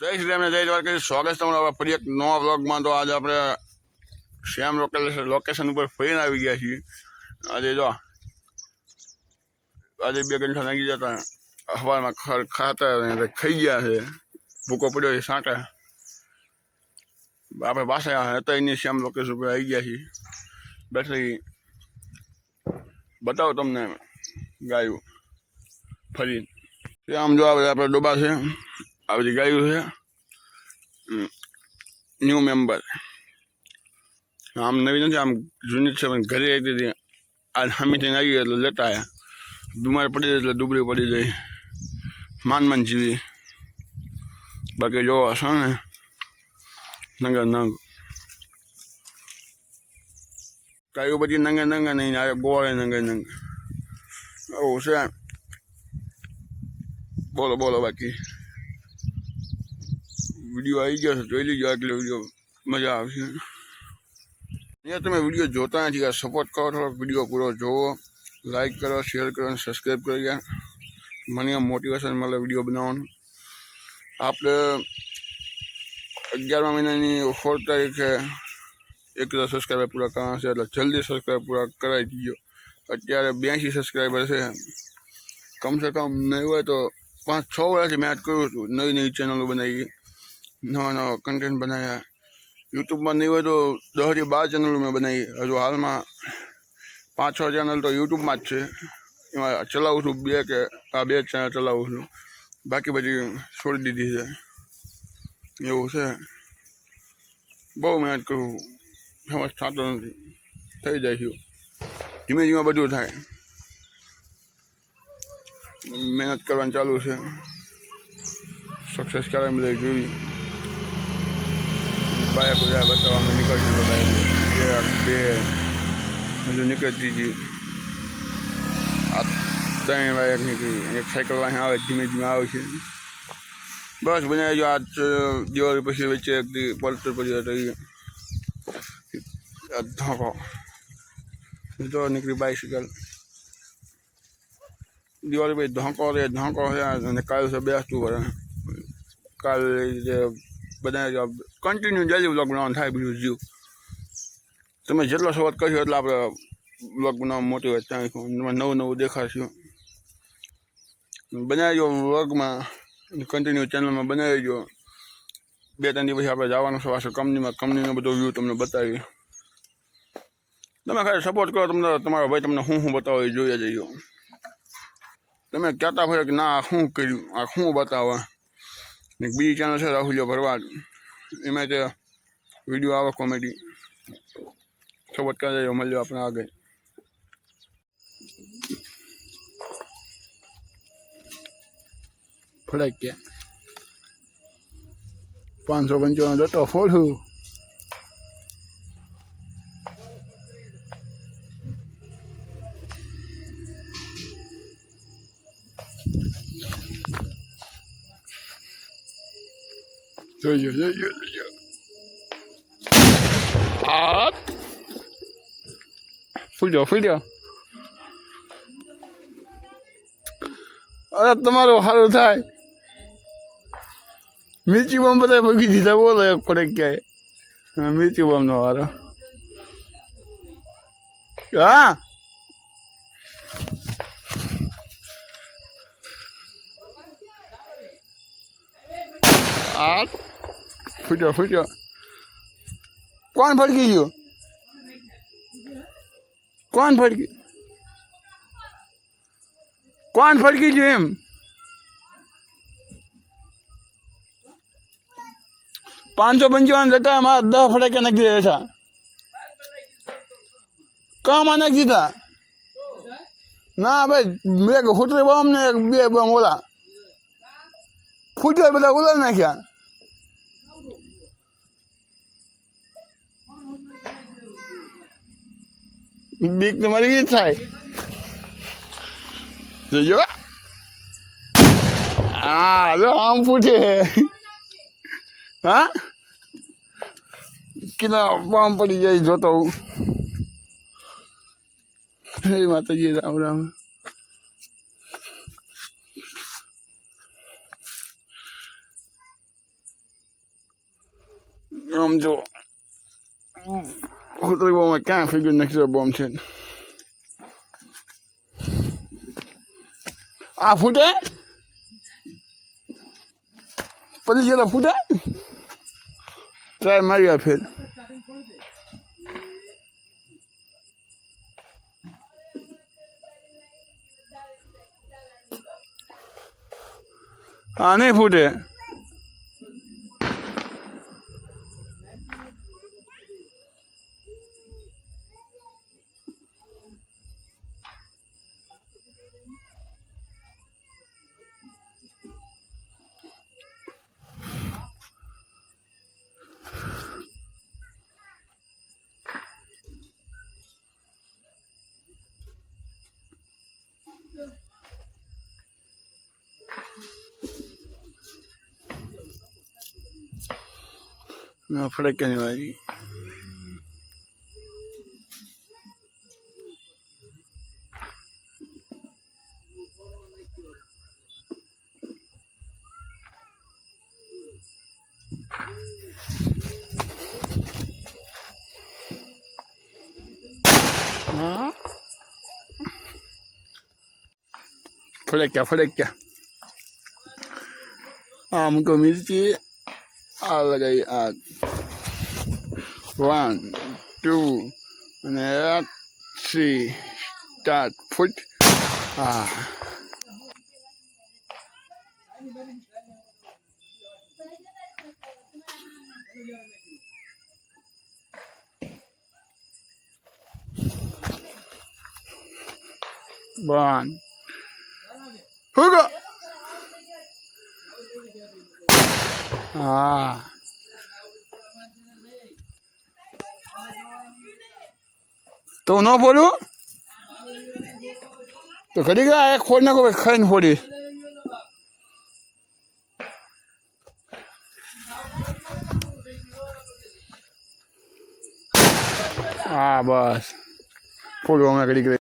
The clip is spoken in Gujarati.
જય શ્રી રામ, જય દ્વારકા. સ્વાગત તમારું ફરી એક નવા વ્લોગમાં. તો આજે આપણે શ્યામ લોકેશન ઉપર ફરીને આવી ગયા છીએ. આજે જો આજે 2 ઘંટા લાગી જતા હવામાં ખાતા ખાઈ ગયા છે. ભૂકો પડ્યો છે સાંટા. આપણે પાછા હતા એની શ્યામ લોકેશન ઉપર આવી ગયા છીએ. બેઠી બતાવો તમને ગાયું ફરી. આમ જો આપણે ડોબા છે, આ બધી ગાયું છે. ન્યૂ મેમ્બર આમ નવી નથી, આમ જૂની છે, પણ ઘરે આવી હતી. આ સામેથી આવી એટલે લેતા આવ્યા. બીમાર પડી જાય એટલે ડુબળી પડી જાય, માન જીવી. બાકી જોવા છો ને નંગા નંગ કાયું બધી નંગે નંગા નહીં, આ ગોળે નંગે નંગ આવું છે. બોલો બોલો, બાકી વિડીયો આવી ગયો છે, જોઈ લીજો. એટલે વિડીયો મજા આવશે. અહીંયા તમે વિડીયો જોતા નથી, આ સપોર્ટ કરો, થોડોક વિડીયો પૂરો જોવો, લાઈક કરો, શેર કરો અને સબસ્ક્રાઈબ કરી ગયા. મને મોટિવેશન મળે વિડીયો બનાવવાનું. આપણે 11મા મહિનાની 16 તારીખે 1000 સબસ્ક્રાઈબર પૂરા કરવાના છે, એટલે જલ્દી સબસ્ક્રાઈબ પૂરા કરાવી દીજો. અત્યારે 82 સબસ્ક્રાઈબર છે. કમસે કમ નહીં હોય તો 5-6 વર્ષથી મેં કર્યું હતું. નવી ચેનલો બનાવી, નવા કન્ટેન્ટ બનાવ્યા. યુટ્યુબમાં નહીં હોય તો 10 થી 12 ચેનલો મેં બનાવી. હજુ હાલમાં 5-6 ચેનલ તો યુટ્યુબમાં જ છે. એમાં ચલાવું છું 2 ચેનલ ચલાવું છું. બાકી બધી છોડી દીધી છે. એવું છે. બહુ મહેનત કરું, સમજ થતો નથી. થઈ જાય છે, ધીમે ધીમે બધું થાય. મહેનત કરવાનું ચાલુ છે. સક્સેસ ક્યારે મળે જોઈ. બાઇક બતાવવામાં નીકળતી તો બાઇક 2 હજુ નીકળતી હતી. આ 3 બાઇક નીકળી. એક સાયકલ વાહન આવે, ધીમે ધીમે આવે છે. બસ બનાવી જો. આજ દિવાળી પછી વચ્ચે એક પડતર પડ્યો હતો. એ ધોકો જો નીકળી બાઇસિકલ. દિવાળી પછી ધોકો છે. અને કાલ છે બેસતું વરસ. કાલ બધા કન્ટિન્યુ ડેલી વ્લોગ બનાવવાનું થાય. બીજું જીવ તમે જેટલો સપોર્ટ કરશો એટલે આપણે વ્લોગ બનાવવા મોટી વાત થાય. નવું દેખાશું. બનાવીજો વ્લોગમાં, કન્ટિન્યુ ચેનલમાં બનાવીજો. 2-3 દિવસ આપણે જવાનું છે પાછું કંપનીમાં. કંપનીનો બધો વ્યૂ તમને બતાવી. તમે ખાલી સપોર્ટ કરો. તમને તમારો ભાઈ તમને શું બતાવો એ જોઈએ જઈજો. તમે કહેતા હોય કે ના શું કર્યું, આ શું બતાવવા. બીજી ચેનલ છે રાહુલિયો ભરવાડ, એમાં તે વિડીયો આવે કોમેડી. સપોર્ટ કરી દેજો. મળ્યો આપણે આગળ. ફળાઈ ગયા 555 ડટો ફોડું. જોઈજો. આ ફૂલ્યો. અરે તમારું સારું થાય. મિર્ચી બોમ્બ બધા ભૂગી દીધા. બોલો એક પડે ક્યાંય મિર્ચી બોમ્બ નો વારો. હા આ ફૂટ્યો. કોણ ફડકી ગયું? કોણ ફડકી ગયું એમ? 555 ટકા મારા 10 ફટાકા નાખી દીધા હતા. કામાં નાખી દીધા? ના ભાઈ, એક હોટલ બોમ્બ ને 2 બોમ્બ ઓલા ફૂટ્યો. બધા ઓલા નાખ્યા. બીક તમારી એ થાય. જોજો. હા જો આમ ફૂટે. હા કિના બોમ્બ પડી જાય જોતો હું. હે માતાજી, રામ રામ. આમ જો ખોતરી બોમ્બમાં ક્યાં ફિગર નાખી બોમ્બ છે આ ફૂટે પડી ગયેલા ફૂટે ટ્રાય મારી આ ફેર હા નહીં ફૂટે ફડકની વાળી હા ફડક્યા આમ કો મિર્ચી આ લગાવી આગ 1 2 અને 3 સ્ટાર્ટ ફૂટ હા બન હુગો હા તો ન બોલું તો ઘડી ગયા એક ફોડ નાખો ખાઈને ફોડી હા બસ ફોડું હમણાં ઘડી